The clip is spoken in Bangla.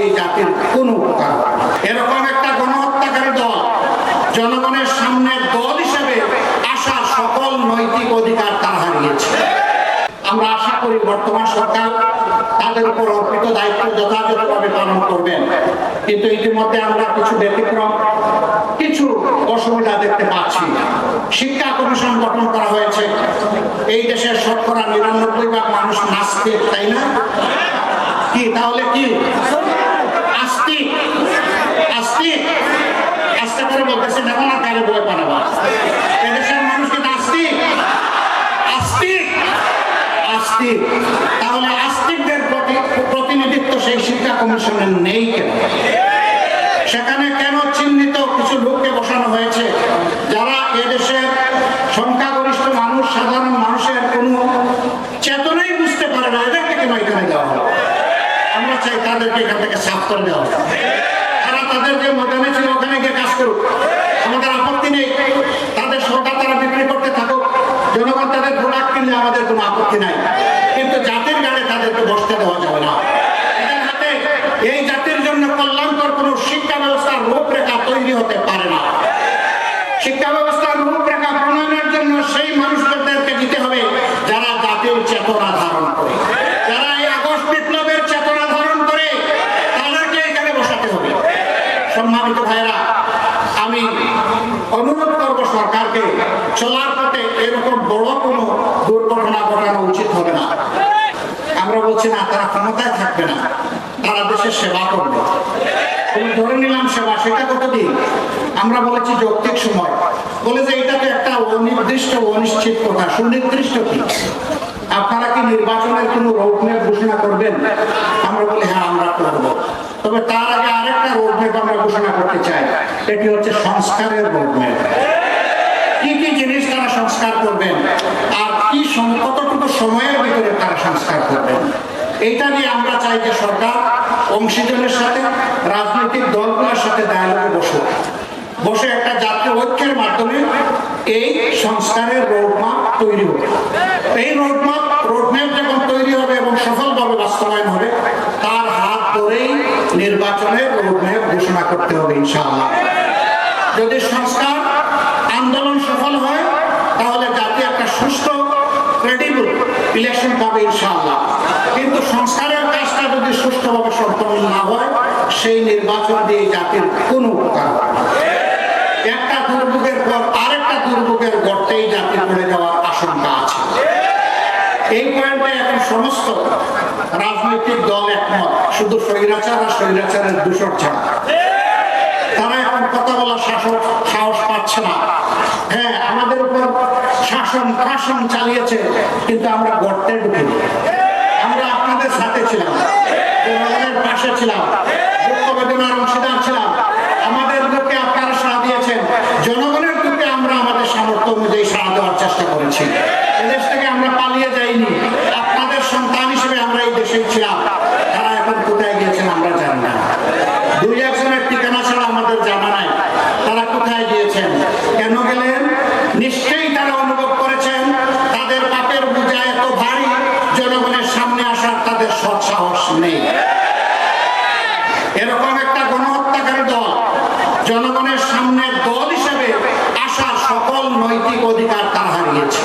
দিয়ে জাতির কোন উপকার হয় না। এরকম একটা গণহত্যাকারী দল জনগণের সামনে দল হিসেবে আসার সকল নৈতিক অধিকার তারা হারিয়েছে। আমরা আশা করি বর্তমান সরকার তাদের উপর অর্পিত দায়িত্ব যথাযথভাবে পালন করবেন, কিন্তু ইতিমধ্যে আমরা কিছু ব্যতিক্রম, কিছু অসুবিধা দেখতে পাচ্ছি। শিক্ষা কমিশন গঠন করা হয়েছে। এই দেশের শতকরা ৯৯% মানুষ নাস্তিক, তাই না? কি তাহলে কি আস্তিক? আস্তিক আস্তে করে বলতেছে দেখো না কারে বই পাঠাবা। এদেশের মানুষ কি নাস্তিক? আস্তিক আস্তিক। তাহলে আস্তিকদের প্রতিনিধিত্ব সেই শিক্ষা কমিশনের নেই কেন? সেখানে কেন চিহ্নিত কিছু লোককে বসানো হয়েছে যারা এদেশের সংখ্যাগরিষ্ঠ মানুষ, সাধারণ মানুষের কোন চেতনাই বুঝতে পারে না? এদেরকে কেন এখানে দেওয়া হবে? আমরা চাই তাদেরকে এখান থেকে সাফ করে দেওয়া হবে। তারা তাদের যে ময়দানে ছিল ওখানে গিয়ে কাজ করুক, আমাদের আপত্তি নেই। তাদের সরকার তারা বিক্রি করতে থাকুক, জনগণ তাদের প্রোডাক্ট কিনলে আমাদের কোনো আপত্তি নাই, কিন্তু জাতির গাড়ে তাদেরকে বসতে দেওয়া যাবে না। এদের হাতে এই জাতির জন্য কল্যাণকর কোন শিক্ষা ব্যবস্থার রূপরেখা তৈরি হতে পারে না। শিক্ষা ব্যবস্থার রূপরেখা প্রণয়নের জন্য সেই মানুষদেরকে দিতে হবে যারা জাতির চেতনা ধারণ করে, যারা এই আগস্ট বিপ্লবের চেতনা ধারণ করে, তাদেরকে এখানে বসাতে হবে। সম্মানিত ভাইরা, আমি অনুরোধ করব সরকারকে চলার পথে এরকম বড় কোনো দুর্ঘটনা ঘটানো উচিত হবে না। আমরা বলছি না তারা ক্ষমতায় থাকবে না, তারা দেশের সেবা করবে। ধরে নিলাম সেবা, সেটা কতদিন? আমরা বলেছি যৌক্তিক সময়। বলে যে এটা তো একটা অনির্দিষ্ট অনিশ্চিত কথা। সুনির্দিষ্ট কি? আপনারা কি নির্বাচনের কোন রোডম্যাপ ঘোষণা করবেন? আমরা বলি হ্যাঁ আমরা করবো, তবে তার আগে আরেকটা রোডম্যাপ আমরা ঘোষণা করতে চাই। এটি হচ্ছে সংস্কারের রোডম্যাপ। কি কি জিনিস তারা সংস্কার করবেন আর কি কতটুকু সময়ের ভিতরে তারা সংস্কার করবেন, এইটা নিয়ে আমরা চাই যে সরকার অংশীজনের সাথে, রাজনৈতিক দলগুলোর সাথে ডায়ালগে বসে একটা জাতীয় ঐক্যের মাধ্যমে এই সংস্কারের রোডম্যাপ তৈরি হবে। এই রোডম্যাপ যখন তৈরি হবে এবং সফলভাবে বাস্তবায়ন হবে, তার হাত ধরেই নির্বাচনের রোডম্যাপ ঘোষণা করতে হবে ইনশাআল্লাহ। যদি সংস্কার আন্দোলন সফল হয় তাহলে জাতি একটা সুষ্ঠু ক্রেডিবল ইলেকশন পাবে ইনশাআল্লাহ। কিন্তু সংস্কারের কাজটা যদি সুষ্ঠুভাবে সম্পন্ন না হয়, সেই নির্বাচন দিয়ে জাতির কোনো উপকার হবে না। একটা দুর্ভোগের পর আরেকটা দুর্ভোগের গর্তেই জাতি পড়ে যাওয়ার আশঙ্কা আছে। এই পয়েন্টে এখন সমস্ত রাজনৈতিক দল একমত, শুধু স্বৈরাচার আর স্বৈরাচারের দূষণ ছাড়া। তারা এখন কথা বলার সাহস পাচ্ছে না। হ্যাঁ, আমাদের উপর শাসন চালিয়েছে, কিন্তু আমরা গর্তে ঢুকিনি। আমরা আপনাদের সাথে ছিলাম, জনগণের পাশে ছিলাম, দুঃখ বেদনার অংশীদার ছিলাম। আমাদের লোককে আপনারা সাড়া দিয়েছেন, জনগণের লোককে আমরা আমাদের সামর্থ্য অনুযায়ী সাড়া দেওয়ার চেষ্টা করেছি। এদেশ থেকে আমরা পালিয়ে যাইনি, আপনাদের সন্তান হিসেবে আমরা এই দেশেই ছিলাম। তারা এখন কোথায় গিয়েছেন আমরা জানি না। দুই একজনের ঠিকানা ছাড়া আমাদের জানা নাই তারা কোথায় গিয়েছেন, কেন গেলেন। নিশ্চয়ই তারা অনুভব করেছেন তাদের পাপের বোঝা এত ভারী, জনগণের সামনে আসার তাদের সৎসাহস নেই। এরকম একটা গণহত্যাকারী দল জনগণের সামনে দল হিসেবে আসার সকল নৈতিক অধিকার তারা হারিয়েছে।